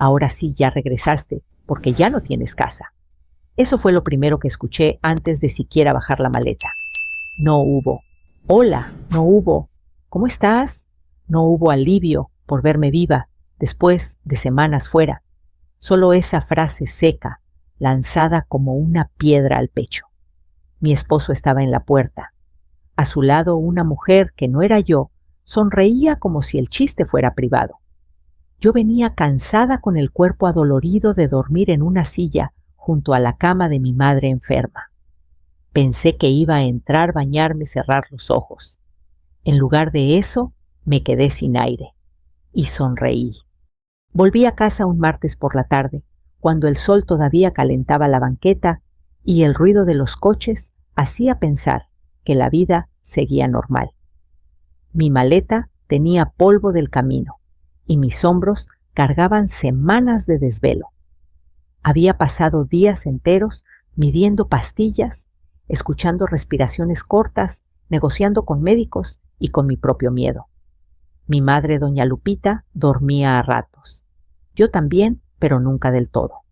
Ahora sí ya regresaste, porque ya no tienes casa. Eso fue lo primero que escuché antes de siquiera bajar la maleta. No hubo hola, no hubo ¿cómo estás? No hubo alivio por verme viva después de semanas fuera. Solo esa frase seca, lanzada como una piedra al pecho. Mi esposo estaba en la puerta. A su lado una mujer que no era yo sonreía como si el chiste fuera privado. Yo venía cansada con el cuerpo adolorido de dormir en una silla junto a la cama de mi madre enferma. Pensé que iba a entrar, bañarme y cerrar los ojos. En lugar de eso, me quedé sin aire y sonreí. Volví a casa un martes por la tarde, cuando el sol todavía calentaba la banqueta y el ruido de los coches hacía pensar que la vida seguía normal. Mi maleta tenía polvo del camino y mis hombros cargaban semanas de desvelo. Había pasado días enteros midiendo pastillas, escuchando respiraciones cortas, negociando con médicos y con mi propio miedo. Mi madre, doña Lupita, dormía a ratos. Yo también, pero nunca del todo.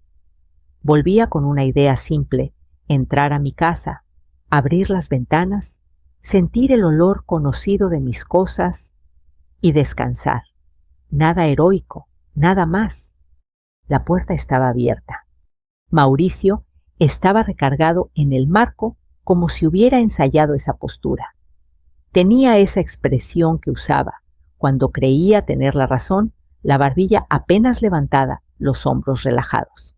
Volvía con una idea simple: entrar a mi casa, abrir las ventanas, sentir el olor conocido de mis cosas y descansar. Nada heroico, nada más. La puerta estaba abierta. Mauricio estaba recargado en el marco como si hubiera ensayado esa postura. Tenía esa expresión que usaba cuando creía tener la razón, la barbilla apenas levantada, los hombros relajados.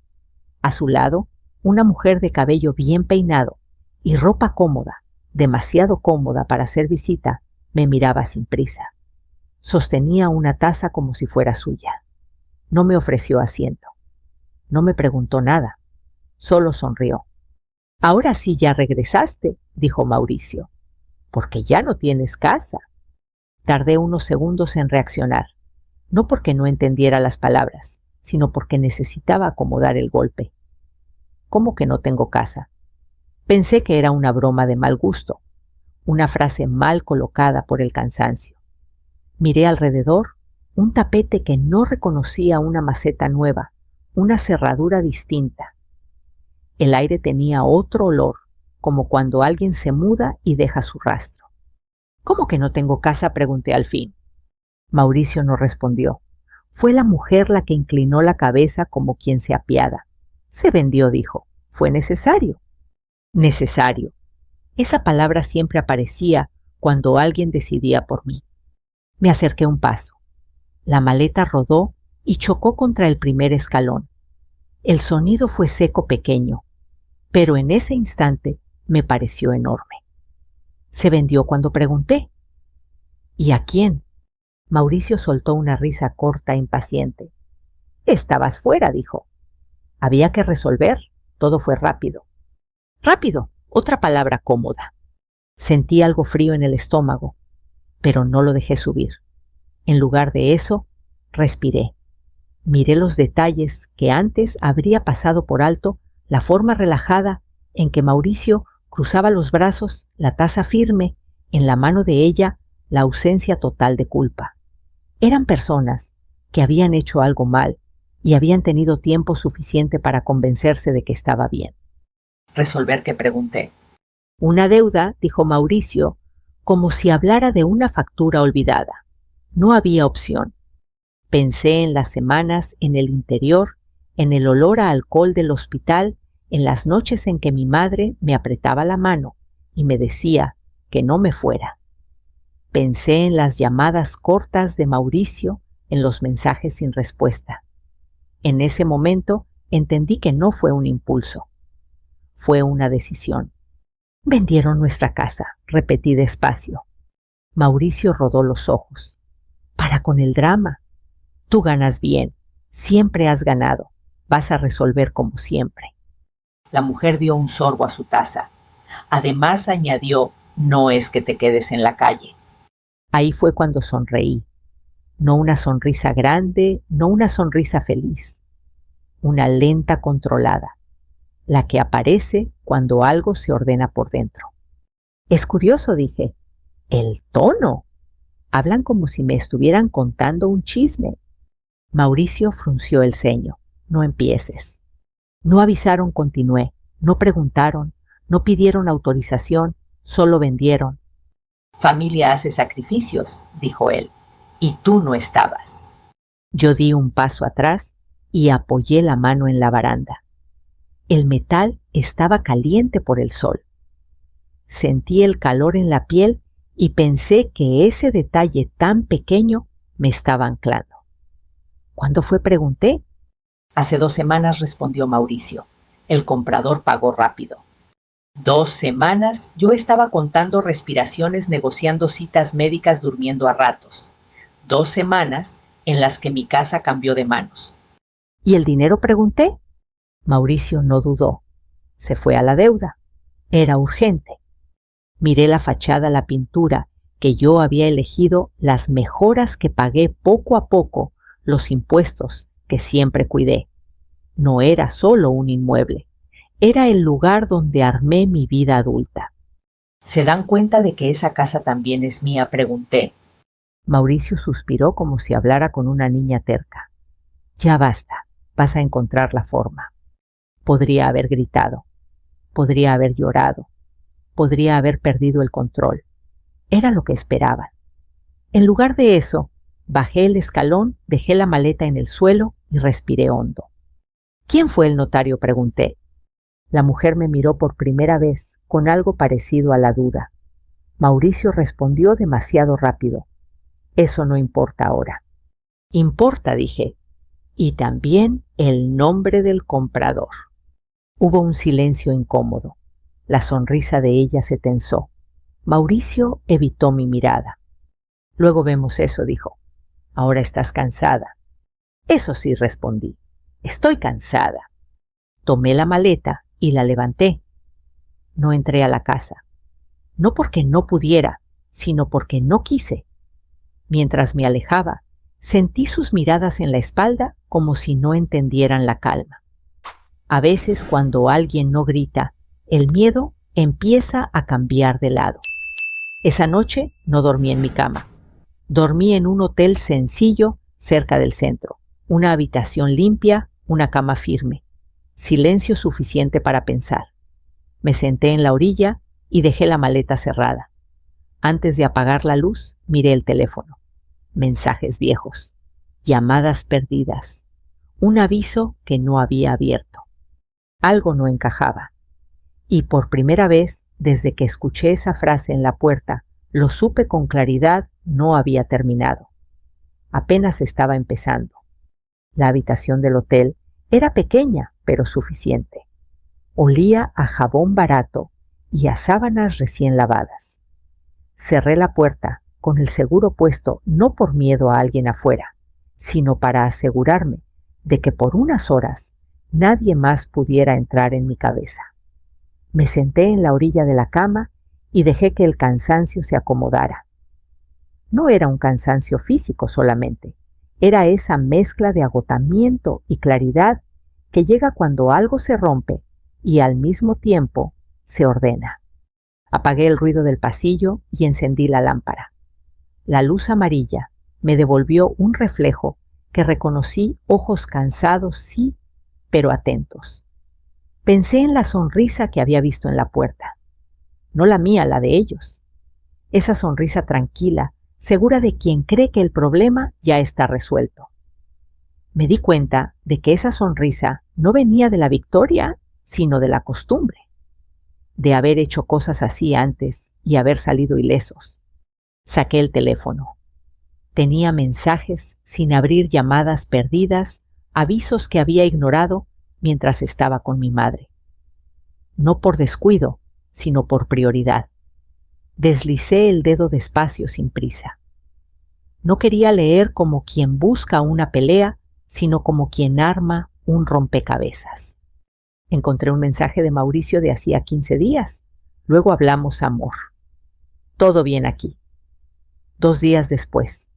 A su lado, una mujer de cabello bien peinado y ropa cómoda, demasiado cómoda para hacer visita, me miraba sin prisa. Sostenía una taza como si fuera suya. No me ofreció asiento. No me preguntó nada. Solo sonrió. «Ahora sí ya regresaste», dijo Mauricio, «porque ya no tienes casa». Tardé unos segundos en reaccionar, no porque no entendiera las palabras, sino porque necesitaba acomodar el golpe. «¿Cómo que no tengo casa?» Pensé que era una broma de mal gusto, una frase mal colocada por el cansancio. Miré alrededor, un tapete que no reconocía, una maceta nueva, una cerradura distinta. El aire tenía otro olor, como cuando alguien se muda y deja su rastro. «¿Cómo que no tengo casa?», pregunté al fin. Mauricio no respondió. Fue la mujer la que inclinó la cabeza como quien se apiada. «Se vendió», dijo. «Fue necesario». Necesario. Esa palabra siempre aparecía cuando alguien decidía por mí. Me acerqué un paso. La maleta rodó y chocó contra el primer escalón. El sonido fue seco, pequeño, pero en ese instante me pareció enorme. «¿Se vendió?», cuando pregunté. «¿Y a quién?». Mauricio soltó una risa corta e impaciente. «Estabas fuera», dijo. Había que resolver. Todo fue rápido. Rápido, otra palabra cómoda. Sentí algo frío en el estómago, pero no lo dejé subir. En lugar de eso, respiré. Miré los detalles que antes habría pasado por alto, la forma relajada en que Mauricio cruzaba los brazos, la taza firme, en la mano de ella la ausencia total de culpa. Eran personas que habían hecho algo mal y habían tenido tiempo suficiente para convencerse de que estaba bien. «¿Resolver qué?», pregunté. «Una deuda», dijo Mauricio, como si hablara de una factura olvidada. No había opción. Pensé en las semanas en el interior, en el olor a alcohol del hospital, en las noches en que mi madre me apretaba la mano y me decía que no me fuera. Pensé en las llamadas cortas de Mauricio, en los mensajes sin respuesta. En ese momento entendí que no fue un impulso. Fue una decisión. «Vendieron nuestra casa», repetí despacio. Mauricio rodó los ojos. «Para con el drama. Tú ganas bien. Siempre has ganado. Vas a resolver como siempre». La mujer dio un sorbo a su taza. Además añadió: «No es que te quedes en la calle». Ahí fue cuando sonreí. No una sonrisa grande, no una sonrisa feliz. Una lenta controlada. La que aparece cuando algo se ordena por dentro. «Es curioso», dije. «El tono. Hablan como si me estuvieran contando un chisme». Mauricio frunció el ceño. No empieces. No avisaron, continué. No preguntaron, no pidieron autorización, solo vendieron. Familia hace sacrificios, dijo él, y tú no estabas. Yo di un paso atrás y apoyé la mano en la baranda. El metal estaba caliente por el sol. Sentí el calor en la piel y pensé que ese detalle tan pequeño me estaba anclando. ¿Cuándo fue?, pregunté. Hace 2 semanas, respondió Mauricio. El comprador pagó rápido. 2 semanas yo estaba contando respiraciones, negociando citas médicas, durmiendo a ratos. 2 semanas en las que mi casa cambió de manos. ¿Y el dinero?, pregunté. Mauricio no dudó. Se fue a la deuda. Era urgente. Miré la fachada, la pintura, que yo había elegido, las mejoras que pagué poco a poco, los impuestos que siempre cuidé. No era solo un inmueble. Era el lugar donde armé mi vida adulta. ¿Se dan cuenta de que esa casa también es mía?, pregunté. Mauricio suspiró como si hablara con una niña terca. Ya basta, vas a encontrar la forma. Podría haber gritado, podría haber llorado, podría haber perdido el control. Era lo que esperaban. En lugar de eso, bajé el escalón, dejé la maleta en el suelo y respiré hondo. ¿Quién fue el notario?, pregunté. La mujer me miró por primera vez con algo parecido a la duda. Mauricio respondió demasiado rápido. Eso no importa ahora. Importa, dije, y también el nombre del comprador. Hubo un silencio incómodo. La sonrisa de ella se tensó. Mauricio evitó mi mirada. Luego vemos eso, dijo. Ahora estás cansada. Eso sí, respondí. Estoy cansada. Tomé la maleta y la levanté. No entré a la casa. No porque no pudiera, sino porque no quise. Mientras me alejaba, sentí sus miradas en la espalda como si no entendieran la calma. A veces, cuando alguien no grita, el miedo empieza a cambiar de lado. Esa noche no dormí en mi cama. Dormí en un hotel sencillo cerca del centro. Una habitación limpia, una cama firme. Silencio suficiente para pensar. Me senté en la orilla y dejé la maleta cerrada. Antes de apagar la luz, miré el teléfono. Mensajes viejos. Llamadas perdidas. Un aviso que no había abierto. Algo no encajaba. Y por primera vez, desde que escuché esa frase en la puerta, lo supe con claridad, no había terminado. Apenas estaba empezando. La habitación del hotel era pequeña, pero suficiente. Olía a jabón barato y a sábanas recién lavadas. Cerré la puerta con el seguro puesto, no por miedo a alguien afuera, sino para asegurarme de que por unas horas nadie más pudiera entrar en mi cabeza. Me senté en la orilla de la cama y dejé que el cansancio se acomodara. No era un cansancio físico solamente, era esa mezcla de agotamiento y claridad que llega cuando algo se rompe y al mismo tiempo se ordena. Apagué el ruido del pasillo y encendí la lámpara. La luz amarilla me devolvió un reflejo que reconocí, ojos cansados, sí, pero atentos. Pensé en la sonrisa que había visto en la puerta. No la mía, la de ellos. Esa sonrisa tranquila, segura de quien cree que el problema ya está resuelto. Me di cuenta de que esa sonrisa no venía de la victoria, sino de la costumbre, de haber hecho cosas así antes y haber salido ilesos. Saqué el teléfono. Tenía mensajes sin abrir, llamadas perdidas, avisos que había ignorado mientras estaba con mi madre. No por descuido, sino por prioridad. Deslicé el dedo despacio, sin prisa. No quería leer como quien busca una pelea, sino como quien arma un rompecabezas. Encontré un mensaje de Mauricio de hacía 15 días. Luego hablamos, amor. Todo bien aquí. 2 días después.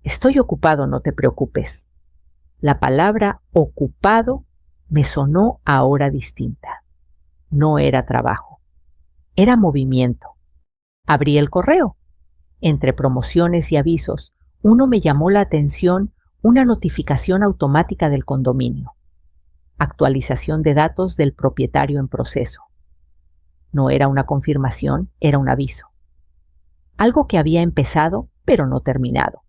Estoy ocupado, no te preocupes. La palabra ocupado me sonó ahora distinta. No era trabajo. Era movimiento. Abrí el correo. Entre promociones y avisos, uno me llamó la atención Una notificación automática del condominio. Actualización de datos del propietario en proceso. No era una confirmación, era un aviso. Algo que había empezado, pero no terminado.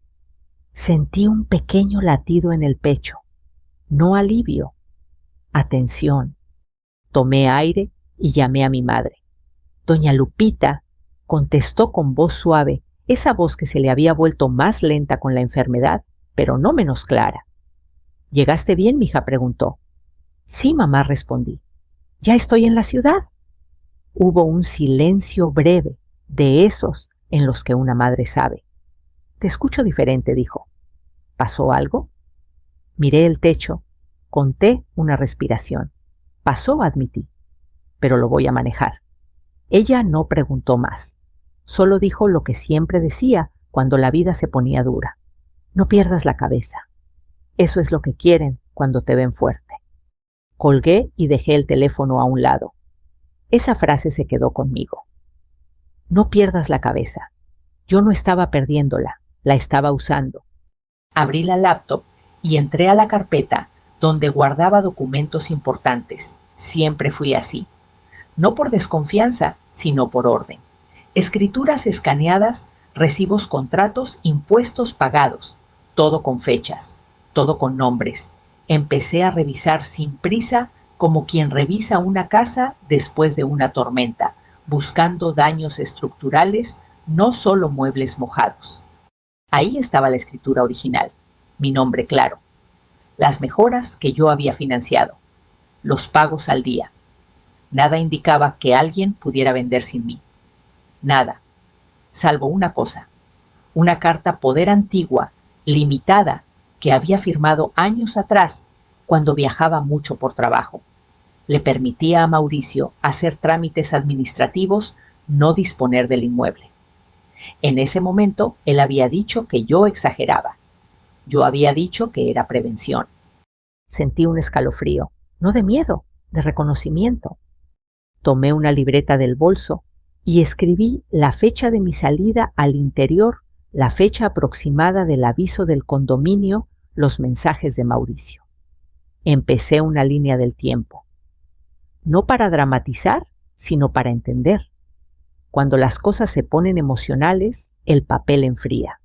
Sentí un pequeño latido en el pecho. No alivio. Atención. Tomé aire y llamé a mi madre. Doña Lupita contestó con voz suave, esa voz que se le había vuelto más lenta con la enfermedad, pero no menos clara. ¿Llegaste bien, mija?, preguntó. Sí, mamá, respondí. Ya estoy en la ciudad. Hubo un silencio breve, de esos en los que una madre sabe. Te escucho diferente, dijo. ¿Pasó algo? Miré el techo, conté una respiración. Pasó, admití, pero lo voy a manejar. Ella no preguntó más. Solo dijo lo que siempre decía cuando la vida se ponía dura. No pierdas la cabeza. Eso es lo que quieren cuando te ven fuerte. Colgué y dejé el teléfono a un lado. Esa frase se quedó conmigo. No pierdas la cabeza. Yo no estaba perdiéndola, la estaba usando. Abrí la laptop y entré a la carpeta donde guardaba documentos importantes. Siempre fui así. No por desconfianza, sino por orden. Escrituras escaneadas, recibos, contratos, impuestos pagados. Todo con fechas, todo con nombres. Empecé a revisar sin prisa, como quien revisa una casa después de una tormenta, buscando daños estructurales, no solo muebles mojados. Ahí estaba la escritura original, mi nombre claro, las mejoras que yo había financiado, los pagos al día. Nada indicaba que alguien pudiera vender sin mí. Nada, salvo una cosa, una carta poder antigua, limitada, que había firmado años atrás cuando viajaba mucho por trabajo. Le permitía a Mauricio hacer trámites administrativos, no disponer del inmueble. En ese momento, él había dicho que yo exageraba. Yo había dicho que era prevención. Sentí un escalofrío, no de miedo, de reconocimiento. Tomé una libreta del bolso y escribí la fecha de mi salida al interior, la fecha aproximada del aviso del condominio, los mensajes de Mauricio. Empecé una línea del tiempo. No para dramatizar, sino para entender. Cuando las cosas se ponen emocionales, el papel enfría.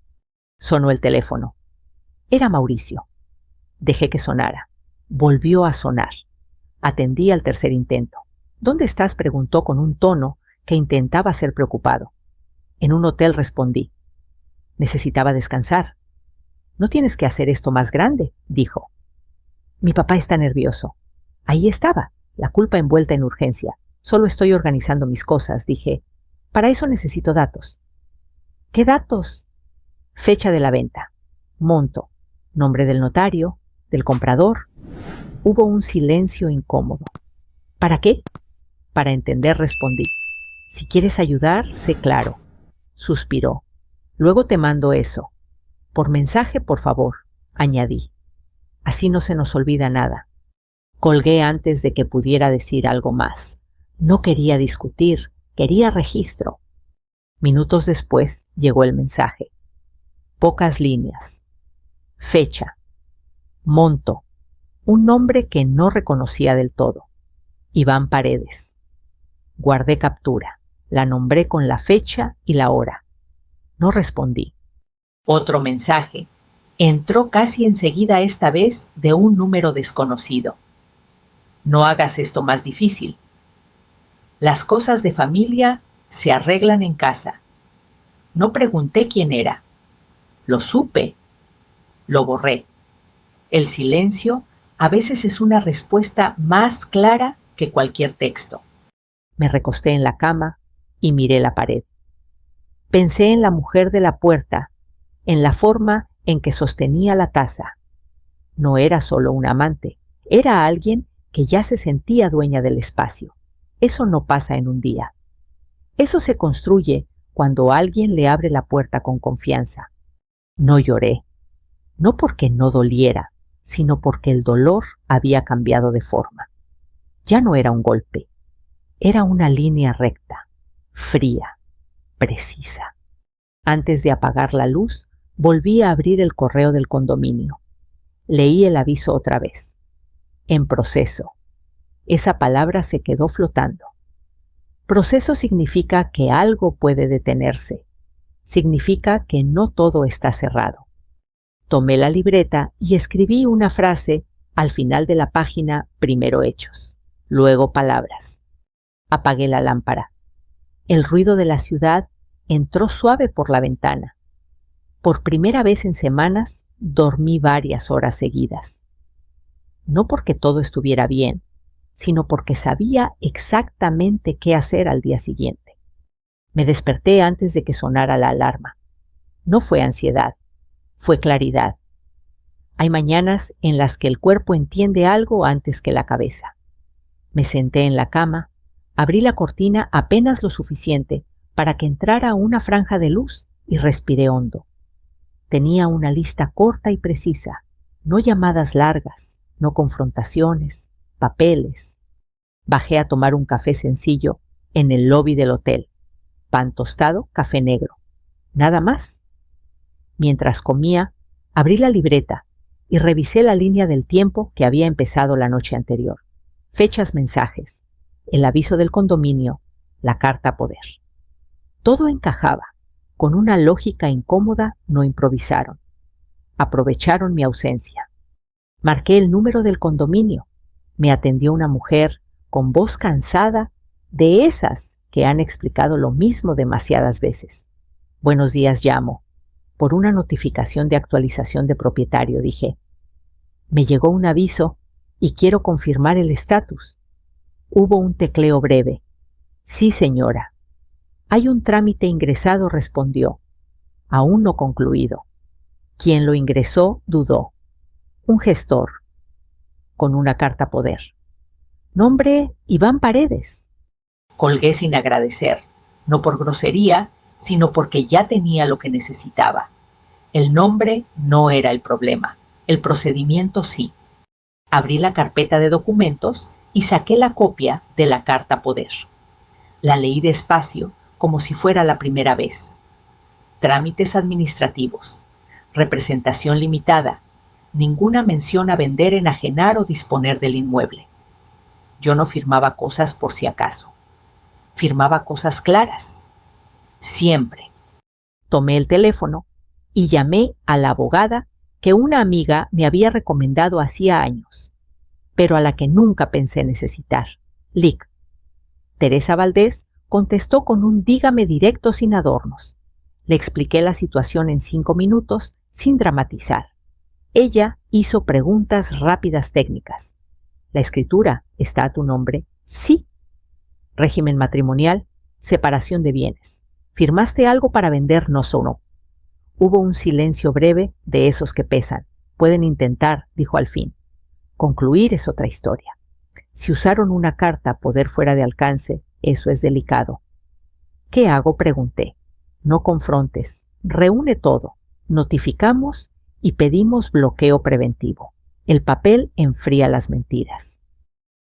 Sonó el teléfono. Era Mauricio. Dejé que sonara. Volvió a sonar. Atendí al tercer intento. ¿Dónde estás?, preguntó con un tono que intentaba ser preocupado. En un hotel, respondí. Necesitaba descansar. No tienes que hacer esto más grande, dijo. Mi papá está nervioso. Ahí estaba, la culpa envuelta en urgencia. Solo estoy organizando mis cosas, dije. Para eso necesito datos. ¿Qué datos? Fecha de la venta, monto, nombre del notario, del comprador. Hubo un silencio incómodo. ¿Para qué? Para entender, respondí. Si quieres ayudar, sé claro. Suspiró. Luego te mando eso. Por mensaje, por favor, añadí. Así no se nos olvida nada. Colgué antes de que pudiera decir algo más. No quería discutir, quería registro. Minutos después llegó el mensaje. Pocas líneas. Fecha. Monto. Un nombre que no reconocía del todo. Iván Paredes. Guardé captura. La nombré con la fecha y la hora. No respondí. Otro mensaje. Entró casi enseguida, esta vez de un número desconocido. No hagas esto más difícil. Las cosas de familia se arreglan en casa. No pregunté quién era. Lo supe. Lo borré. El silencio a veces es una respuesta más clara que cualquier texto. Me recosté en la cama y miré la pared. Pensé en la mujer de la puerta, en la forma en que sostenía la taza. No era solo un amante, era alguien que ya se sentía dueña del espacio. Eso no pasa en un día. Eso se construye cuando alguien le abre la puerta con confianza. No lloré, no porque no doliera, sino porque el dolor había cambiado de forma. Ya no era un golpe, era una línea recta, fría, precisa. Antes de apagar la luz, volví a abrir el correo del condominio. Leí el aviso otra vez. En proceso. Esa palabra se quedó flotando. Proceso significa que algo puede detenerse. Significa que no todo está cerrado. Tomé la libreta y escribí una frase al final de la página: primero hechos, luego palabras. Apagué la lámpara. El ruido de la ciudad entró suave por la ventana. Por primera vez en semanas, dormí varias horas seguidas. No porque todo estuviera bien, sino porque sabía exactamente qué hacer al día siguiente. Me desperté antes de que sonara la alarma. No fue ansiedad, fue claridad. Hay mañanas en las que el cuerpo entiende algo antes que la cabeza. Me senté en la cama, abrí la cortina apenas lo suficiente para que entrara una franja de luz y respiré hondo. Tenía una lista corta y precisa, no llamadas largas, no confrontaciones, papeles. Bajé a tomar un café sencillo en el lobby del hotel. Pan tostado, café negro. Nada más. Mientras comía, abrí la libreta y revisé la línea del tiempo que había empezado la noche anterior. Fechas, mensajes, el aviso del condominio, la carta poder. Todo encajaba. Con una lógica incómoda no improvisaron. Aprovecharon mi ausencia. Marqué el número del condominio. Me atendió una mujer con voz cansada, de esas que han explicado lo mismo demasiadas veces. Buenos días, llamo. Por una notificación de actualización de propietario, dije. Me llegó un aviso y quiero confirmar el estatus. Hubo un tecleo breve. Sí, señora. Hay un trámite ingresado, respondió. Aún no concluido. Quien lo ingresó dudó. Un gestor. Con una carta poder. Nombre: Iván Paredes. Colgué sin agradecer, no por grosería, sino porque ya tenía lo que necesitaba. El nombre no era el problema, el procedimiento sí. Abrí la carpeta de documentos y saqué la copia de la carta poder. La leí despacio, como si fuera la primera vez. Trámites administrativos, representación limitada, ninguna mención a vender, enajenar o disponer del inmueble. Yo no firmaba cosas por si acaso. Firmaba cosas claras. Siempre. Tomé el teléfono y llamé a la abogada que una amiga me había recomendado hacía años, pero a la que nunca pensé necesitar. Lic. Teresa Valdés contestó con un dígame directo sin adornos. Le expliqué la situación en 5 minutos, sin dramatizar. Ella hizo preguntas rápidas técnicas. ¿La escritura está a tu nombre? Sí. Régimen matrimonial, separación de bienes. ¿Firmaste algo para vender? No sonó. Hubo un silencio breve de esos que pesan. Pueden intentar, dijo al fin. Concluir es otra historia. Si usaron una carta poder fuera de alcance, eso es delicado. ¿Qué hago?, pregunté. No confrontes. Reúne todo. Notificamos y pedimos bloqueo preventivo. El papel enfría las mentiras.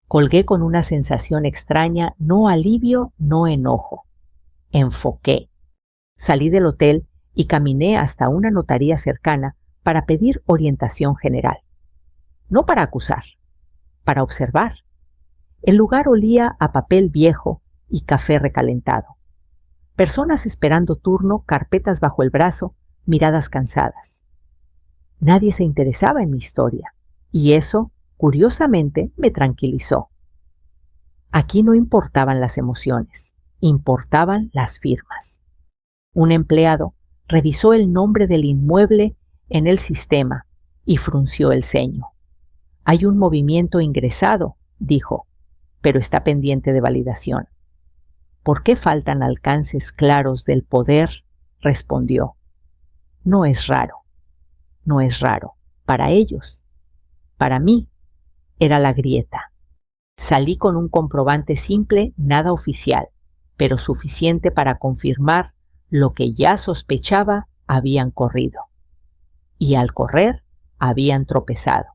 Colgué con una sensación extraña, no alivio, no enojo. Enfoqué. Salí del hotel y caminé hasta una notaría cercana para pedir orientación general. No para acusar, para observar. El lugar olía a papel viejo y café recalentado. Personas esperando turno, carpetas bajo el brazo, miradas cansadas. Nadie se interesaba en mi historia, y eso, curiosamente, me tranquilizó. Aquí no importaban las emociones, importaban las firmas. Un empleado revisó el nombre del inmueble en el sistema y frunció el ceño. Hay un movimiento ingresado, dijo, pero está pendiente de validación. ¿Por qué faltan alcances claros del poder?, respondió. No es raro, no es raro. Para ellos, para mí, era la grieta. Salí con un comprobante simple, nada oficial, pero suficiente para confirmar lo que ya sospechaba. Habían corrido. Y al correr, habían tropezado.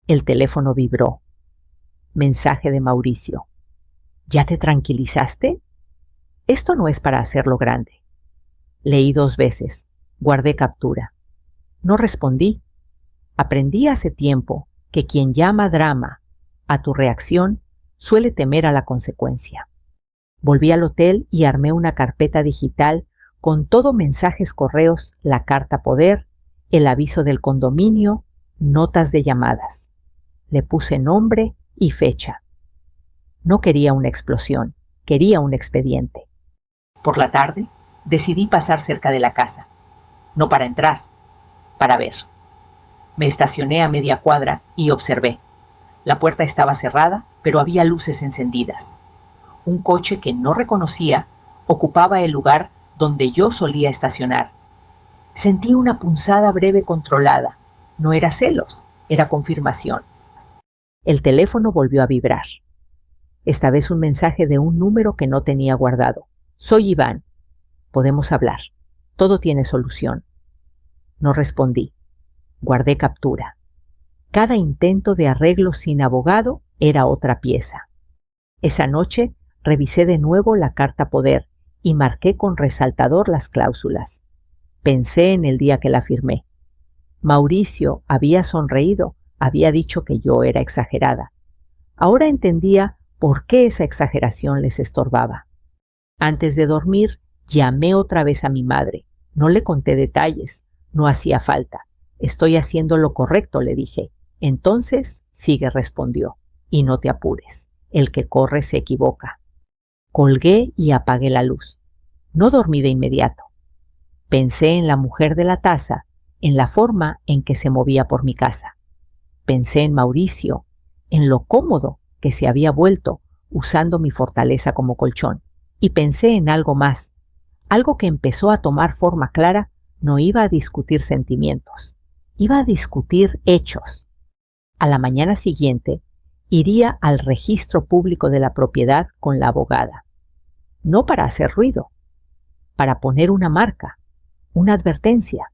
El teléfono vibró. Mensaje de Mauricio. ¿Ya te tranquilizaste? Esto no es para hacerlo grande. Leí 2 veces. Guardé captura. No respondí. Aprendí hace tiempo que quien llama drama a tu reacción suele temer a la consecuencia. Volví al hotel y armé una carpeta digital con todo mensajes, correos, la carta poder, el aviso del condominio, notas de llamadas. Le puse nombre y fecha. No quería una explosión, quería un expediente. Por la tarde, decidí pasar cerca de la casa. No para entrar, para ver. Me estacioné a media cuadra y observé. La puerta estaba cerrada, pero había luces encendidas. Un coche que no reconocía ocupaba el lugar donde yo solía estacionar. Sentí una punzada breve controlada. No era celos, era confirmación. El teléfono volvió a vibrar. Esta vez un mensaje de un número que no tenía guardado. Soy Iván. Podemos hablar. Todo tiene solución. No respondí. Guardé captura. Cada intento de arreglo sin abogado era otra pieza. Esa noche revisé de nuevo la carta poder y marqué con resaltador las cláusulas. Pensé en el día que la firmé. Mauricio había sonreído, había dicho que yo era exagerada. Ahora entendía por qué esa exageración les estorbaba. Antes de dormir, llamé otra vez a mi madre. No le conté detalles, no hacía falta. Estoy haciendo lo correcto, le dije. Entonces, sigue, respondió. Y no te apures. El que corre se equivoca. Colgué y apagué la luz. No dormí de inmediato. Pensé en la mujer de la taza, en la forma en que se movía por mi casa. Pensé en Mauricio, en lo cómodo que se había vuelto usando mi fortaleza como colchón. Y pensé en algo más, algo que empezó a tomar forma clara. No iba a discutir sentimientos, iba a discutir hechos. A la mañana siguiente, iría al registro público de la propiedad con la abogada. No para hacer ruido, para poner una marca, una advertencia,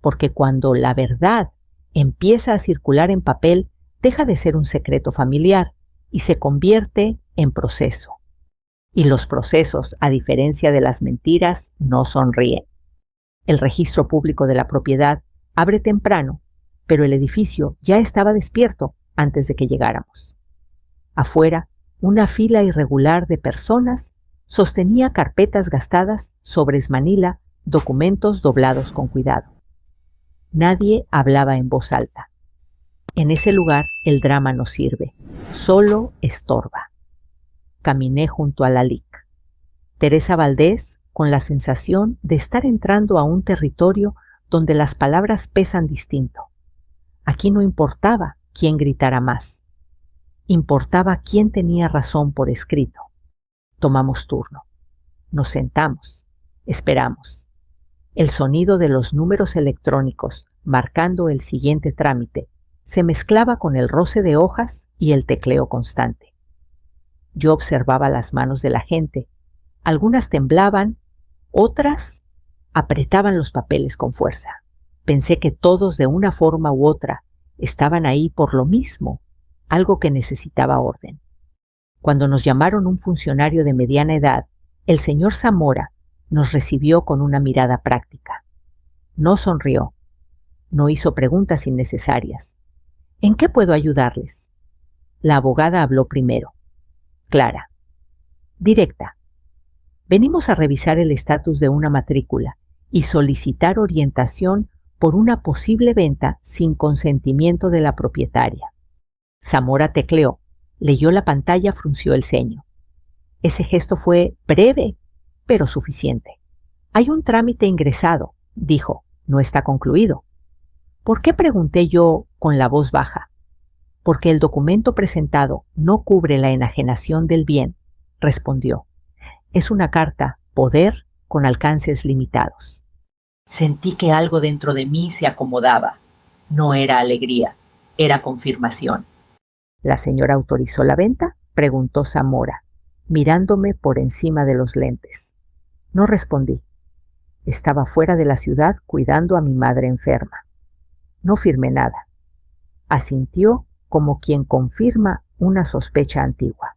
porque cuando la verdad empieza a circular en papel, deja de ser un secreto familiar y se convierte en proceso. Y los procesos, a diferencia de las mentiras, no sonríen. El registro público de la propiedad abre temprano, pero el edificio ya estaba despierto antes de que llegáramos. Afuera, una fila irregular de personas sostenía carpetas gastadas, sobres manila, documentos doblados con cuidado. Nadie hablaba en voz alta. En ese lugar el drama no sirve, solo estorba. Caminé junto a la LIC. Teresa Valdés, con la sensación de estar entrando a un territorio donde las palabras pesan distinto. Aquí no importaba quién gritara más. Importaba quién tenía razón por escrito. Tomamos turno. Nos sentamos. Esperamos. El sonido de los números electrónicos marcando el siguiente trámite se mezclaba con el roce de hojas y el tecleo constante. Yo observaba las manos de la gente. Algunas temblaban, otras apretaban los papeles con fuerza. Pensé que todos de una forma u otra estaban ahí por lo mismo, algo que necesitaba orden. Cuando nos llamaron un funcionario de mediana edad, el señor Zamora nos recibió con una mirada práctica. No sonrió, no hizo preguntas innecesarias. ¿En qué puedo ayudarles? La abogada habló primero. Clara. Directa. Venimos a revisar el estatus de una matrícula y solicitar orientación por una posible venta sin consentimiento de la propietaria. Zamora tecleó, leyó la pantalla, frunció el ceño. Ese gesto fue breve, pero suficiente. Hay un trámite ingresado, dijo, no está concluido. ¿Por qué?, pregunté yo con la voz baja. Porque el documento presentado no cubre la enajenación del bien, respondió. Es una carta poder con alcances limitados. Sentí que algo dentro de mí se acomodaba. No era alegría, era confirmación. ¿La señora autorizó la venta?, preguntó Zamora, mirándome por encima de los lentes. No respondí. Estaba fuera de la ciudad cuidando a mi madre enferma. No firmé nada. Asintió como quien confirma una sospecha antigua.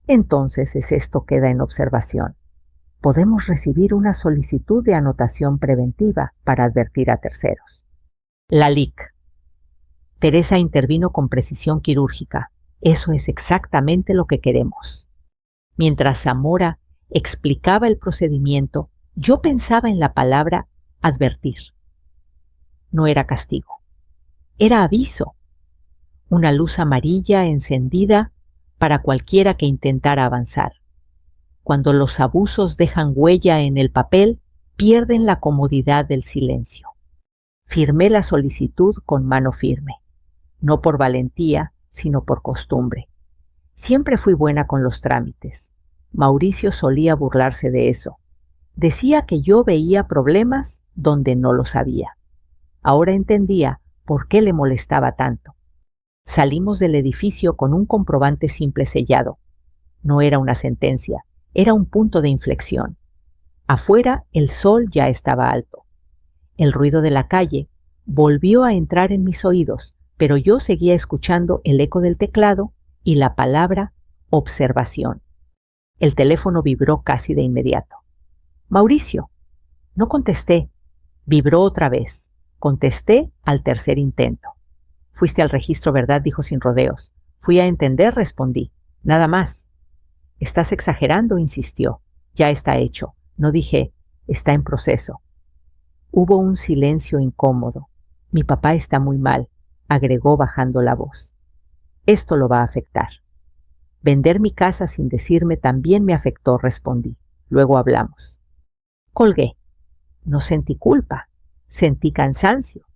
Entonces esto queda en observación. Podemos recibir una solicitud de anotación preventiva para advertir a terceros. La LIC. Teresa intervino con precisión quirúrgica. Eso es exactamente lo que queremos. Mientras Zamora explicaba el procedimiento, yo pensaba en la palabra advertir. No era castigo. Era aviso. Una luz amarilla encendida para cualquiera que intentara avanzar. Cuando los abusos dejan huella en el papel, pierden la comodidad del silencio. Firmé la solicitud con mano firme. No por valentía, sino por costumbre. Siempre fui buena con los trámites. Mauricio solía burlarse de eso. Decía que yo veía problemas donde no los había. Ahora entendía por qué le molestaba tanto. Salimos del edificio con un comprobante simple sellado. No era una sentencia, era un punto de inflexión. Afuera el sol ya estaba alto. El ruido de la calle volvió a entrar en mis oídos, pero yo seguía escuchando el eco del teclado y la palabra observación. El teléfono vibró casi de inmediato. Mauricio. No contesté. Vibró otra vez. Contesté al tercer intento. Fuiste al registro, ¿verdad? Dijo sin rodeos. Fui a entender, respondí. Nada más. Estás exagerando, insistió. Ya está hecho. No dije, está en proceso. Hubo un silencio incómodo. Mi papá está muy mal, agregó bajando la voz. Esto lo va a afectar. Vender mi casa sin decirme también me afectó, respondí. Luego hablamos. Colgué. No sentí culpa, sentí cansancio.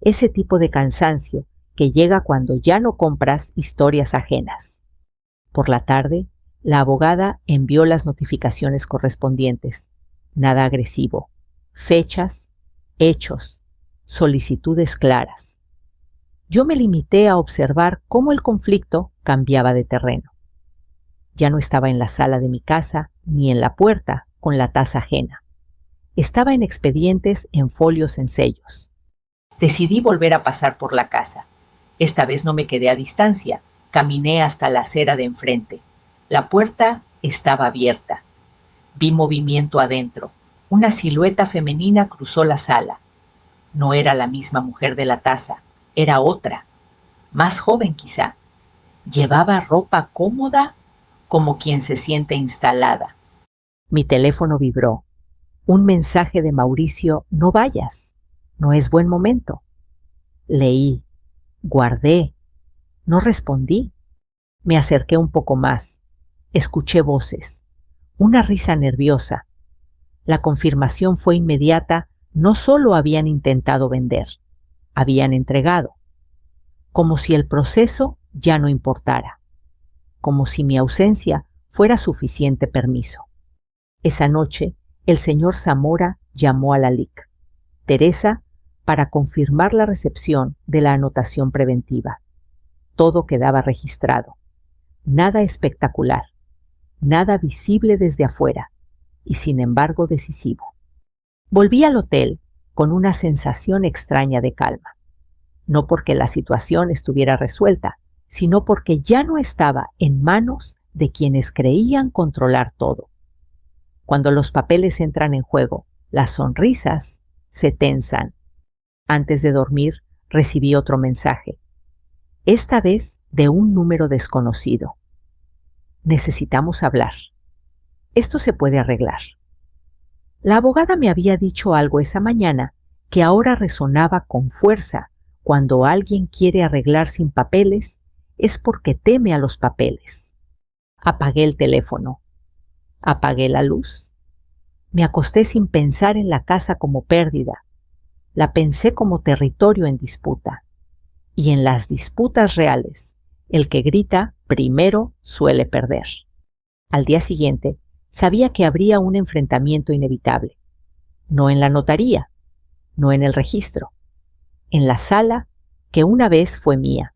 Ese tipo de cansancio que llega cuando ya no compras historias ajenas. Por la tarde, la abogada envió las notificaciones correspondientes. Nada agresivo. Fechas, hechos, solicitudes claras. Yo me limité a observar cómo el conflicto cambiaba de terreno. Ya no estaba en la sala de mi casa ni en la puerta con la taza ajena. Estaba en expedientes, en folios, en sellos. Decidí volver a pasar por la casa. Esta vez no me quedé a distancia. Caminé hasta la acera de enfrente. La puerta estaba abierta. Vi movimiento adentro. Una silueta femenina cruzó la sala. No era la misma mujer de la taza, era otra, más joven quizá. Llevaba ropa cómoda, como quien se siente instalada. Mi teléfono vibró. Un mensaje de Mauricio: no vayas, no es buen momento. Leí, guardé, no respondí. Me acerqué un poco más. Escuché voces, una risa nerviosa. La confirmación fue inmediata. No solo habían intentado vender, habían entregado. Como si el proceso ya no importara. Como si mi ausencia fuera suficiente permiso. Esa noche, el señor Zamora llamó a la LIC. Teresa, para confirmar la recepción de la anotación preventiva. Todo quedaba registrado. Nada espectacular. Nada visible desde afuera. Y sin embargo decisivo. Volví al hotel con una sensación extraña de calma. No porque la situación estuviera resuelta, sino porque ya no estaba en manos de quienes creían controlar todo. Cuando los papeles entran en juego, las sonrisas se tensan. Antes de dormir, recibí otro mensaje. Esta vez de un número desconocido. Necesitamos hablar. Esto se puede arreglar. La abogada me había dicho algo esa mañana que ahora resonaba con fuerza. Cuando alguien quiere arreglar sin papeles, es porque teme a los papeles. Apagué el teléfono. Apagué la luz. Me acosté sin pensar en la casa como pérdida. La pensé como territorio en disputa. Y en las disputas reales, el que grita primero suele perder. Al día siguiente, sabía que habría un enfrentamiento inevitable. No en la notaría, no en el registro, en la sala que una vez fue mía,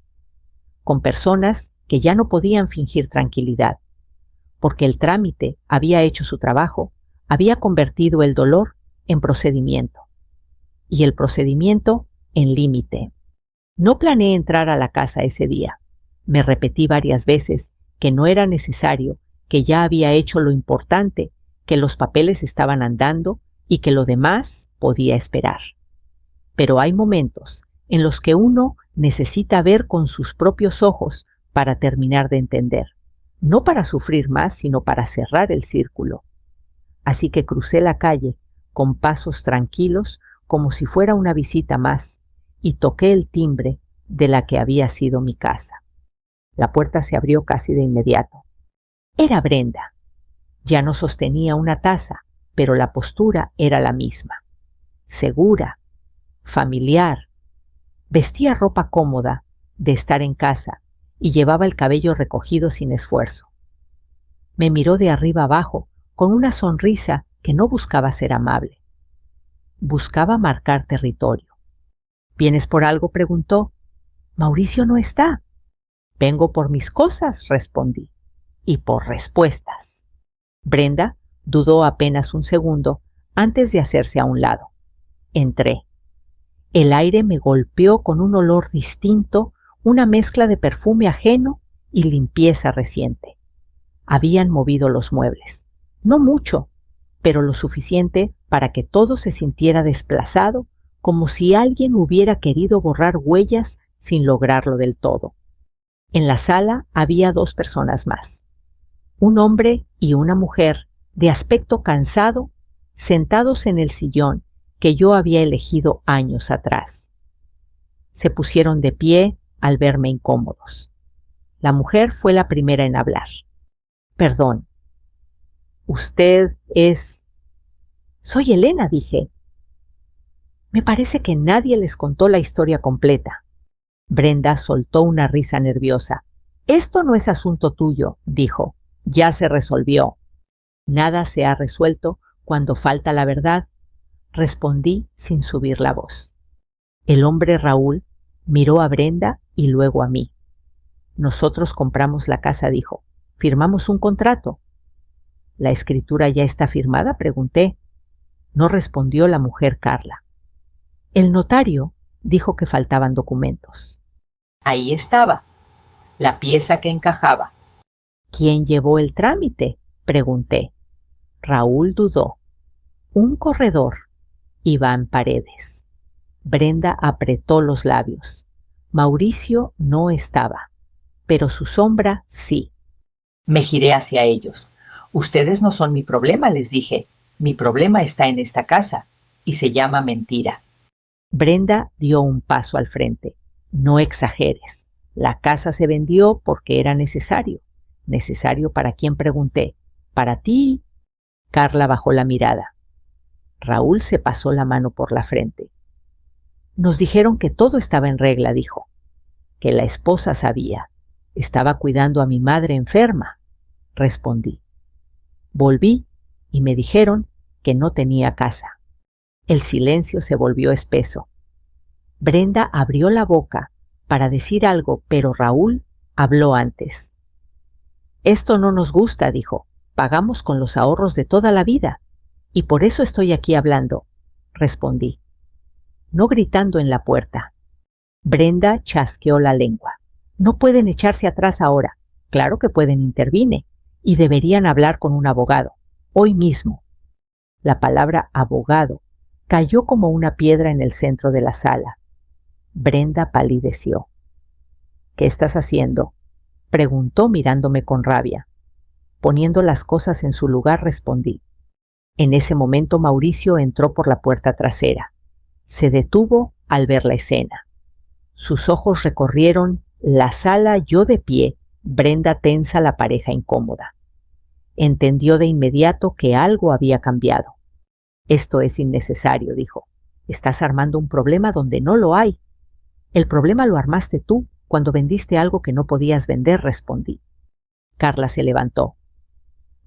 con personas que ya no podían fingir tranquilidad, porque el trámite había hecho su trabajo, había convertido el dolor en procedimiento, y el procedimiento en límite. No planeé entrar a la casa ese día. Me repetí varias veces que no era necesario, que ya había hecho lo importante, que los papeles estaban andando y que lo demás podía esperar. Pero hay momentos en los que uno Necesita ver con sus propios ojos para terminar de entender. No para sufrir más, sino para cerrar el círculo. Así que crucé la calle con pasos tranquilos como si fuera una visita más y toqué el timbre de la que había sido mi casa. La puerta se abrió casi de inmediato. Era Brenda. Ya no sostenía una taza, pero la postura era la misma. Segura, familiar. Vestía ropa cómoda de estar en casa y llevaba el cabello recogido sin esfuerzo. Me miró de arriba abajo con una sonrisa que no buscaba ser amable. Buscaba marcar territorio. ¿Vienes por algo?, preguntó. Mauricio no está. Vengo por mis cosas, respondí. Y por respuestas. Brenda dudó apenas un segundo antes de hacerse a un lado. Entré. El aire me golpeó con un olor distinto, una mezcla de perfume ajeno y limpieza reciente. Habían movido los muebles. No mucho, pero lo suficiente para que todo se sintiera desplazado, como si alguien hubiera querido borrar huellas sin lograrlo del todo. En la sala había 2 personas más. Un hombre y una mujer, de aspecto cansado, sentados en el sillón que yo había elegido años atrás. Se pusieron de pie al verme incómodos. La mujer fue la primera en hablar. Perdón. ¿Usted es...? Soy Elena, dije. Me parece que nadie les contó la historia completa. Brenda soltó una risa nerviosa. Esto no es asunto tuyo, dijo. Ya se resolvió. Nada se ha resuelto cuando falta la verdad, respondí sin subir la voz. El hombre Raúl miró a Brenda y luego a mí. Nosotros compramos la casa, dijo. Firmamos un contrato. ¿La escritura ya está firmada?, pregunté. No respondió la mujer Carla. El notario dijo que faltaban documentos. Ahí estaba, la pieza que encajaba. ¿Quién llevó el trámite?, pregunté. Raúl dudó. Un corredor, Iván Paredes. Brenda apretó los labios. Mauricio no estaba, pero su sombra sí. Me giré hacia ellos. Ustedes no son mi problema, les dije. Mi problema está en esta casa, y se llama mentira. Brenda dio un paso al frente. No exageres. La casa se vendió porque era necesario. ¿Necesario para quién?, pregunté. ¿Para ti? Carla bajó la mirada. Raúl se pasó la mano por la frente. Nos dijeron que todo estaba en regla, dijo. Que la esposa sabía. Estaba cuidando a mi madre enferma, respondí. Volví y me dijeron que no tenía casa. El silencio se volvió espeso. Brenda abrió la boca para decir algo, pero Raúl habló antes. Esto no nos gusta, dijo. Pagamos con los ahorros de toda la vida, y por eso estoy aquí hablando, respondí, no gritando en la puerta. Brenda chasqueó la lengua. No pueden echarse atrás ahora. Claro que pueden, intervine, y deberían hablar con un abogado, hoy mismo. La palabra abogado cayó como una piedra en el centro de la sala. Brenda palideció. ¿Qué estás haciendo?, preguntó mirándome con rabia. Poniendo las cosas en su lugar, respondí. En ese momento Mauricio entró por la puerta trasera. Se detuvo al ver la escena. Sus ojos recorrieron la sala, yo de pie, Brenda tensa, la pareja incómoda. Entendió de inmediato que algo había cambiado. Esto es innecesario, dijo. Estás armando un problema donde no lo hay. El problema lo armaste tú cuando vendiste algo que no podías vender, respondí. Carla se levantó.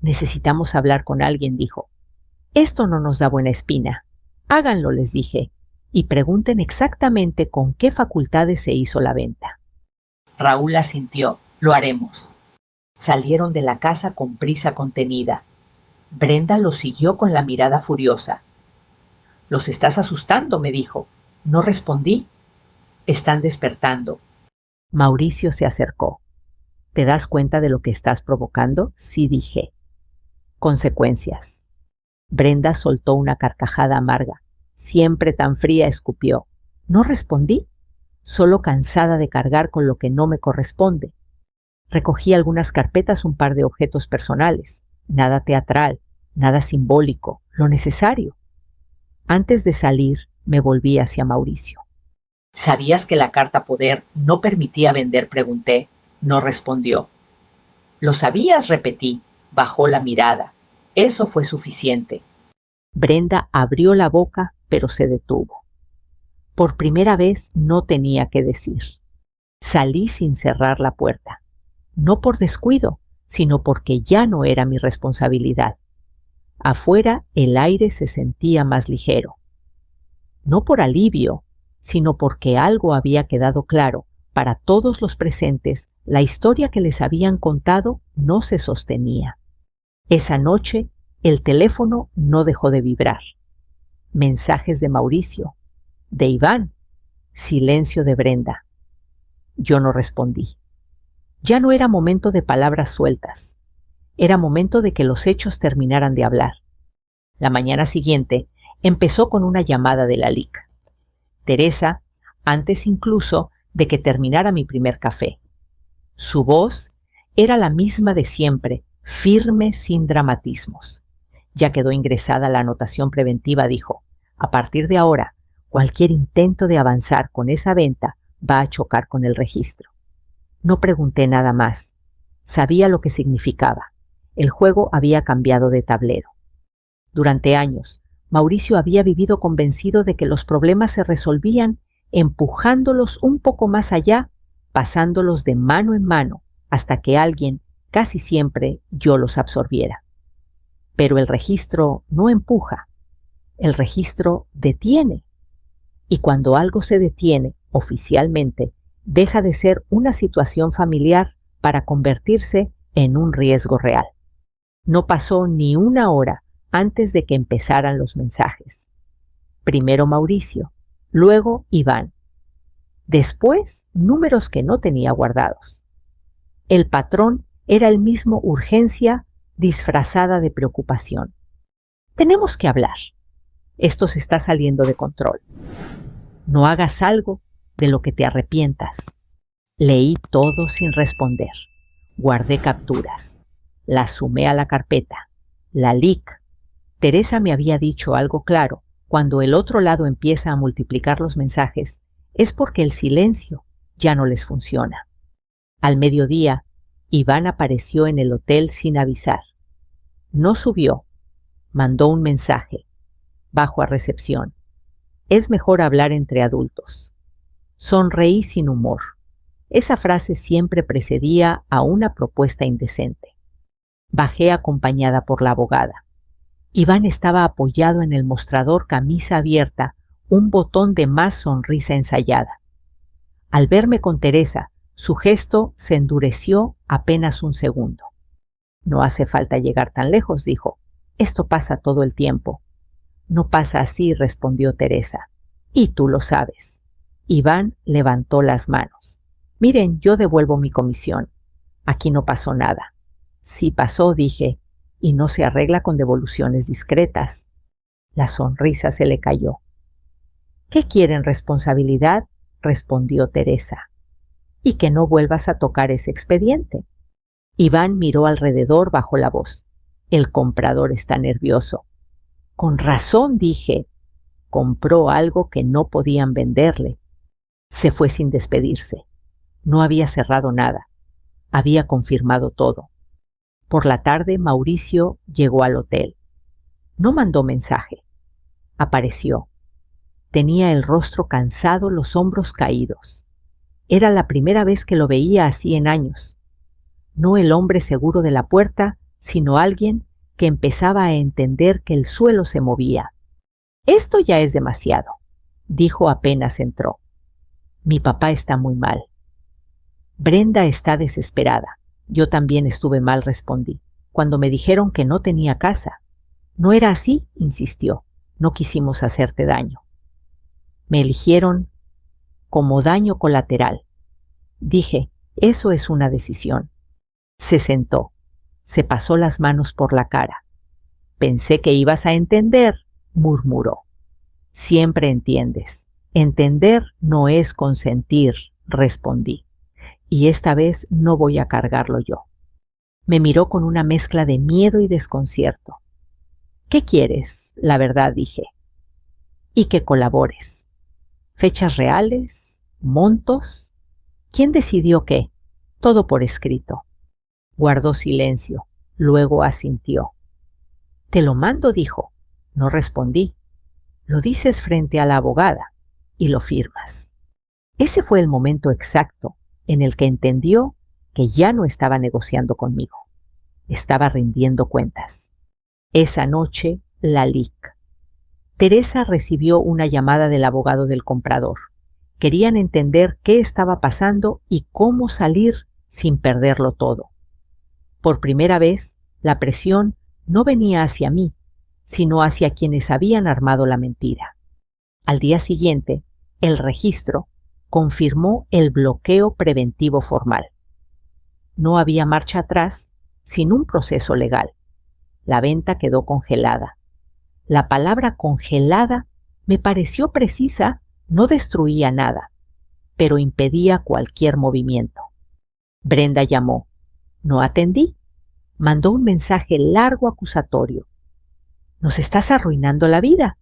Necesitamos hablar con alguien, dijo. Esto no nos da buena espina. Háganlo, les dije, y pregunten exactamente con qué facultades se hizo la venta. Raúl asintió. Lo haremos. Salieron de la casa con prisa contenida. Brenda los siguió con la mirada furiosa. Los estás asustando, me dijo. No respondí. Están despertando. Mauricio se acercó. ¿Te das cuenta de lo que estás provocando? Sí, dije. Consecuencias. Brenda soltó una carcajada amarga. Siempre tan fría, escupió. No respondí. solo cansada de cargar con lo que no me corresponde. Recogí algunas carpetas, un par de objetos personales, nada teatral, nada simbólico, lo necesario. Antes de salir, me volví hacia Mauricio. ¿Sabías que la carta poder no permitía vender?, pregunté. No respondió. ¿Lo sabías?, repetí. Bajó la mirada. Eso fue suficiente. Brenda abrió la boca, pero se detuvo. Por primera vez no tenía qué decir. Salí sin cerrar la puerta. No por descuido, sino porque ya no era mi responsabilidad. Afuera el aire se sentía más ligero. No por alivio, sino porque algo había quedado claro. Para todos los presentes, la historia que les habían contado no se sostenía. Esa noche, el teléfono no dejó de vibrar. Mensajes de Mauricio, de Iván, silencio de Brenda. Yo no respondí. Ya no era momento de palabras sueltas. Era momento de que los hechos terminaran de hablar. La mañana siguiente empezó con una llamada de la LIC. Teresa, antes incluso de que terminara mi primer café. Su voz era la misma de siempre, firme, sin dramatismos. Ya quedó ingresada la anotación preventiva, dijo. A partir de ahora, cualquier intento de avanzar con esa venta va a chocar con el registro. No pregunté nada más. Sabía lo que significaba. El juego había cambiado de tablero. Durante años, Mauricio había vivido convencido de que los problemas se resolvían empujándolos un poco más allá, pasándolos de mano en mano, hasta que alguien, casi siempre, yo los absorbiera. Pero el registro no empuja. El registro detiene. Y cuando algo se detiene, oficialmente, deja de ser una situación familiar para convertirse en un riesgo real. No pasó ni una hora antes de que empezaran los mensajes. Primero Mauricio, luego Iván. Después, números que no tenía guardados. El patrón era el mismo, urgencia disfrazada de preocupación. Tenemos que hablar. Esto se está saliendo de control. No hagas algo de lo que te arrepientas. Leí todo sin responder. Guardé capturas. Las sumé a la carpeta. La LIC. Teresa me había dicho algo claro. Cuando el otro lado empieza a multiplicar los mensajes, es porque el silencio ya no les funciona. Al mediodía, Iván apareció en el hotel sin avisar. No subió. Mandó un mensaje. Bajo a recepción. Es mejor hablar entre adultos. Sonreí sin humor. Esa frase siempre precedía a una propuesta indecente. Bajé acompañada por la abogada. Iván estaba apoyado en el mostrador, camisa abierta, un botón de más sonrisa ensayada. Al verme con Teresa, su gesto se endureció apenas un segundo. No hace falta llegar tan lejos, dijo. Esto pasa todo el tiempo. No pasa así, respondió Teresa. Y tú lo sabes. Iván levantó las manos. Miren, yo devuelvo mi comisión. Aquí no pasó nada. Sí pasó, dije, y no se arregla con devoluciones discretas. La sonrisa se le cayó. ¿Qué quieren, responsabilidad?, respondió Teresa. Y que no vuelvas a tocar ese expediente. Iván miró alrededor, bajó la voz. El comprador está nervioso. Con razón, dije. Compró algo que no podían venderle. Se fue sin despedirse. No había cerrado nada. Había confirmado todo. Por la tarde, Mauricio llegó al hotel. No mandó mensaje. Apareció. Tenía el rostro cansado, los hombros caídos. Era la primera vez que lo veía así en años. No el hombre seguro de la puerta, sino alguien que empezaba a entender que el suelo se movía. Esto ya es demasiado, dijo apenas entró. Mi papá está muy mal. Brenda está desesperada. Yo también estuve mal, respondí, cuando me dijeron que no tenía casa. No era así, insistió. No quisimos hacerte daño. Me eligieron como daño colateral. Dije, eso es una decisión. Se sentó. Se pasó las manos por la cara. Pensé que ibas a entender, murmuró. Siempre entiendes. Entender no es consentir, respondí, y esta vez no voy a cargarlo yo. Me miró con una mezcla de miedo y desconcierto. ¿Qué quieres? La verdad, dije. Y que colabores. ¿Fechas reales? ¿Montos? ¿Quién decidió qué? Todo por escrito. Guardó silencio, luego asintió. Te lo mando, dijo. No respondí. Lo dices frente a la abogada y lo firmas. Ese fue el momento exacto en el que entendió que ya no estaba negociando conmigo. Estaba rindiendo cuentas. Esa noche, la LIC. Teresa recibió una llamada del abogado del comprador. Querían entender qué estaba pasando y cómo salir sin perderlo todo. Por primera vez, la presión no venía hacia mí, sino hacia quienes habían armado la mentira. Al día siguiente, el registro confirmó el bloqueo preventivo formal. No había marcha atrás sin un proceso legal. La venta quedó congelada. La palabra congelada me pareció precisa, no destruía nada, pero impedía cualquier movimiento. Brenda llamó. No atendí. Mandó un mensaje largo acusatorio. Nos estás arruinando la vida.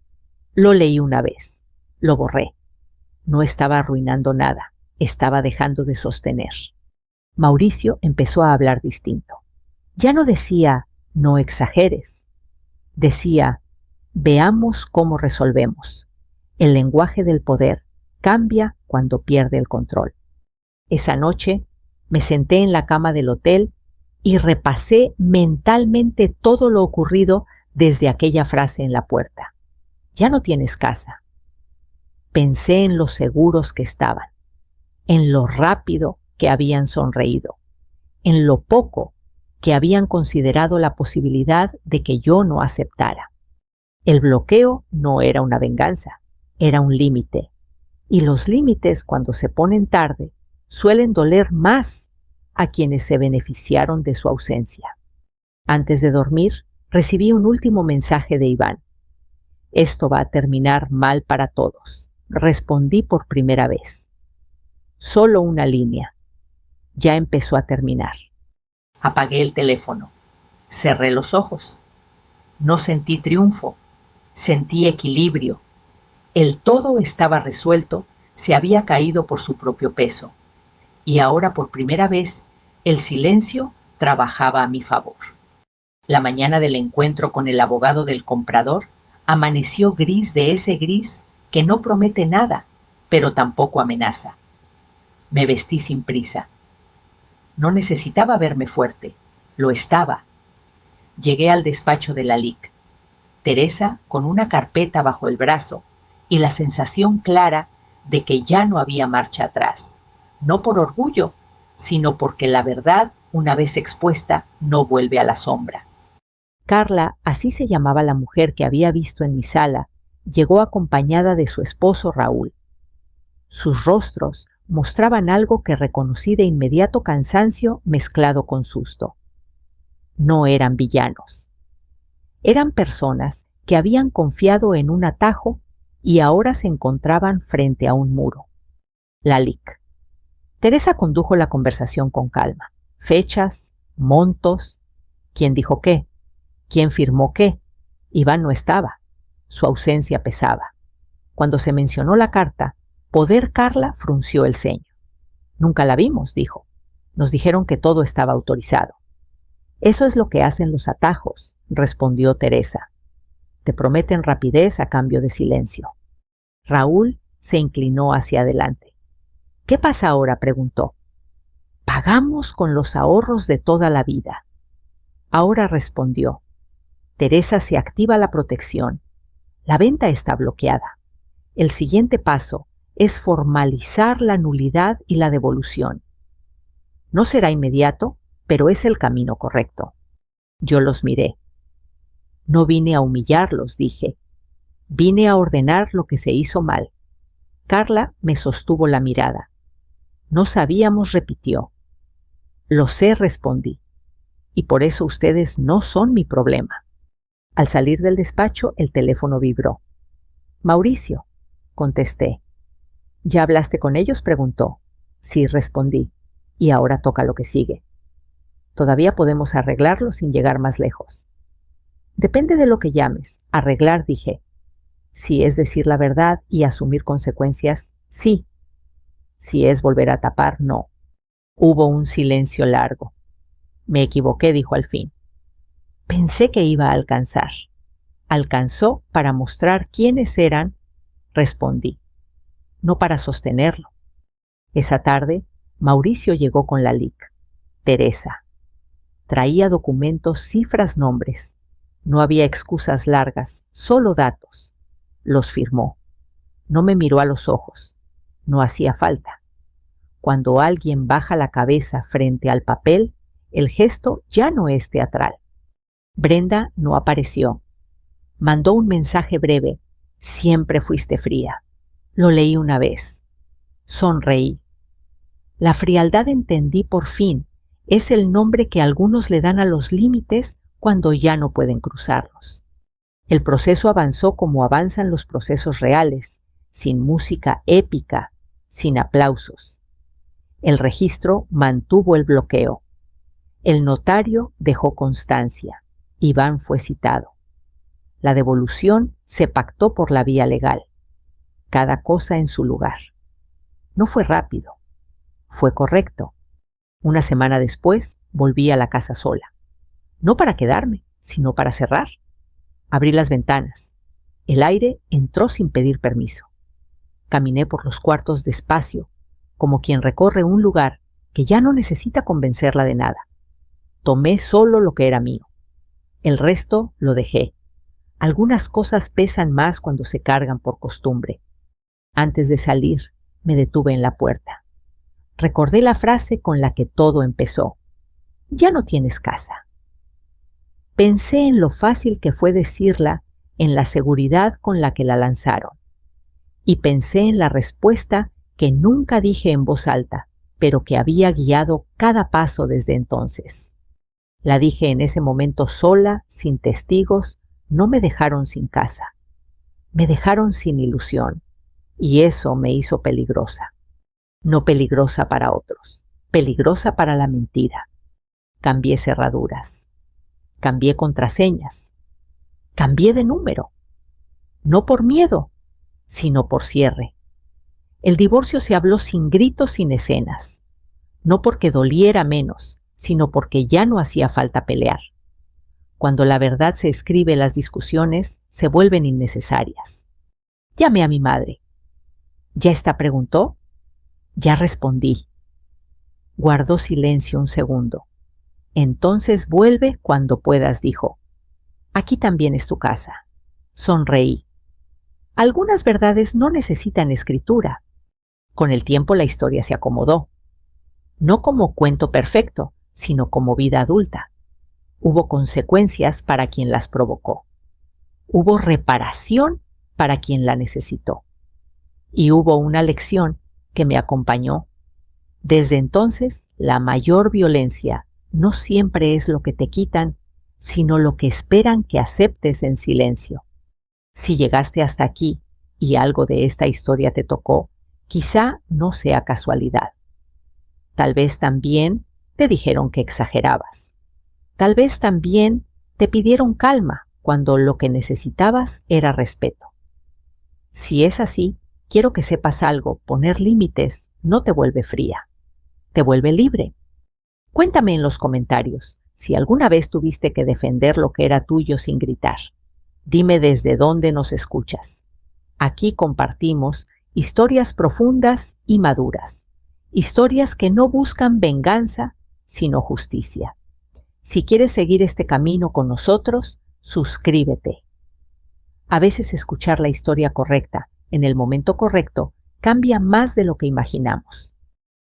Lo leí una vez. Lo borré. No estaba arruinando nada. Estaba dejando de sostener. Mauricio empezó a hablar distinto. Ya no decía, no exageres. Decía, veamos cómo resolvemos. El lenguaje del poder cambia cuando pierde el control. Esa noche me senté en la cama del hotel y repasé mentalmente todo lo ocurrido desde aquella frase en la puerta. Ya no tienes casa. Pensé en lo seguros que estaban, en lo rápido que habían sonreído, en lo poco que habían considerado la posibilidad de que yo no aceptara. El bloqueo no era una venganza, era un límite. Y los límites, cuando se ponen tarde, suelen doler más a quienes se beneficiaron de su ausencia. Antes de dormir, recibí un último mensaje de Iván. Esto va a terminar mal para todos. Respondí por primera vez. Solo una línea. Ya empezó a terminar. Apagué el teléfono. Cerré los ojos. No sentí triunfo. Sentí equilibrio. El todo estaba resuelto, se había caído por su propio peso. Y ahora por primera vez el silencio trabajaba a mi favor. La mañana del encuentro con el abogado del comprador amaneció gris de ese gris que no promete nada, pero tampoco amenaza. Me vestí sin prisa. No necesitaba verme fuerte, lo estaba. Llegué al despacho de la LIC. Teresa con una carpeta bajo el brazo y la sensación clara de que ya no había marcha atrás. No por orgullo, sino porque la verdad, una vez expuesta, no vuelve a la sombra. Carla, así se llamaba la mujer que había visto en mi sala, llegó acompañada de su esposo Raúl. Sus rostros mostraban algo que reconocí de inmediato cansancio mezclado con susto. No eran villanos. Eran personas que habían confiado en un atajo y ahora se encontraban frente a un muro. La LIC. Teresa condujo la conversación con calma. Fechas, montos, quién dijo qué, quién firmó qué. Iván no estaba. Su ausencia pesaba. Cuando se mencionó la carta, Poder Carla frunció el ceño. Nunca la vimos, dijo. Nos dijeron que todo estaba autorizado. Eso es lo que hacen los atajos, respondió Teresa. Te prometen rapidez a cambio de silencio. Raúl se inclinó hacia adelante. ¿Qué pasa ahora?, preguntó. Pagamos con los ahorros de toda la vida. Ahora respondió. Teresa, se activa la protección. La venta está bloqueada. El siguiente paso es formalizar la nulidad y la devolución. No será inmediato, pero es el camino correcto. Yo los miré. No vine a humillarlos, dije. Vine a ordenar lo que se hizo mal. Carla me sostuvo la mirada. No sabíamos, repitió. Lo sé, respondí. Y por eso ustedes no son mi problema. Al salir del despacho, el teléfono vibró. Mauricio, contesté. ¿Ya hablaste con ellos?, preguntó. Sí, respondí. Y ahora toca lo que sigue. Todavía podemos arreglarlo sin llegar más lejos. Depende de lo que llames. Arreglar, dije. Si es decir la verdad y asumir consecuencias, sí. Si es volver a tapar, no. Hubo un silencio largo. Me equivoqué, dijo al fin. Pensé que iba a alcanzar. Alcanzó para mostrar quiénes eran, respondí. No para sostenerlo. Esa tarde, Mauricio llegó con la LIC. Teresa. Traía documentos, cifras, nombres. No había excusas largas, solo datos. Los firmó. No me miró a los ojos. No hacía falta. Cuando alguien baja la cabeza frente al papel, el gesto ya no es teatral. Brenda no apareció. Mandó un mensaje breve. Siempre fuiste fría. Lo leí una vez. Sonreí. La frialdad, entendí por fin, es el nombre que algunos le dan a los límites cuando ya no pueden cruzarlos. El proceso avanzó como avanzan los procesos reales, sin música épica, sin aplausos. El registro mantuvo el bloqueo. El notario dejó constancia. Iván fue citado. La devolución se pactó por la vía legal. Cada cosa en su lugar. No fue rápido. Fue correcto. Una semana después volví a la casa sola. No para quedarme, sino para cerrar. Abrí las ventanas. El aire entró sin pedir permiso. Caminé por los cuartos despacio, como quien recorre un lugar que ya no necesita convencerla de nada. Tomé solo lo que era mío. El resto lo dejé. Algunas cosas pesan más cuando se cargan por costumbre. Antes de salir, me detuve en la puerta. Recordé la frase con la que todo empezó. Ya no tienes casa. Pensé en lo fácil que fue decirla, en la seguridad con la que la lanzaron. Y pensé en la respuesta que nunca dije en voz alta, pero que había guiado cada paso desde entonces. La dije en ese momento sola, sin testigos. No me dejaron sin casa. Me dejaron sin ilusión. Y eso me hizo peligrosa. No peligrosa para otros, peligrosa para la mentira. Cambié cerraduras. Cambié contraseñas. Cambié de número. No por miedo, sino por cierre. El divorcio se habló sin gritos, sin escenas. No porque doliera menos, sino porque ya no hacía falta pelear. Cuando la verdad se escribe, las discusiones se vuelven innecesarias. Llamé a mi madre. ¿Ya está?, preguntó. Ya respondí. Guardó silencio un segundo. Entonces vuelve cuando puedas, dijo. Aquí también es tu casa. Sonreí. Algunas verdades no necesitan escritura. Con el tiempo la historia se acomodó. No como cuento perfecto, sino como vida adulta. Hubo consecuencias para quien las provocó. Hubo reparación para quien la necesitó. Y hubo una lección que me acompañó. Desde entonces, la mayor violencia no siempre es lo que te quitan, sino lo que esperan que aceptes en silencio. Si llegaste hasta aquí y algo de esta historia te tocó, quizá no sea casualidad. Tal vez también te dijeron que exagerabas. Tal vez también te pidieron calma cuando lo que necesitabas era respeto. Si es así, quiero que sepas algo: poner límites no te vuelve fría, te vuelve libre. Cuéntame en los comentarios si alguna vez tuviste que defender lo que era tuyo sin gritar. Dime desde dónde nos escuchas. Aquí compartimos historias profundas y maduras, historias que no buscan venganza, sino justicia. Si quieres seguir este camino con nosotros, suscríbete. A veces escuchar la historia correcta, en el momento correcto, cambia más de lo que imaginamos.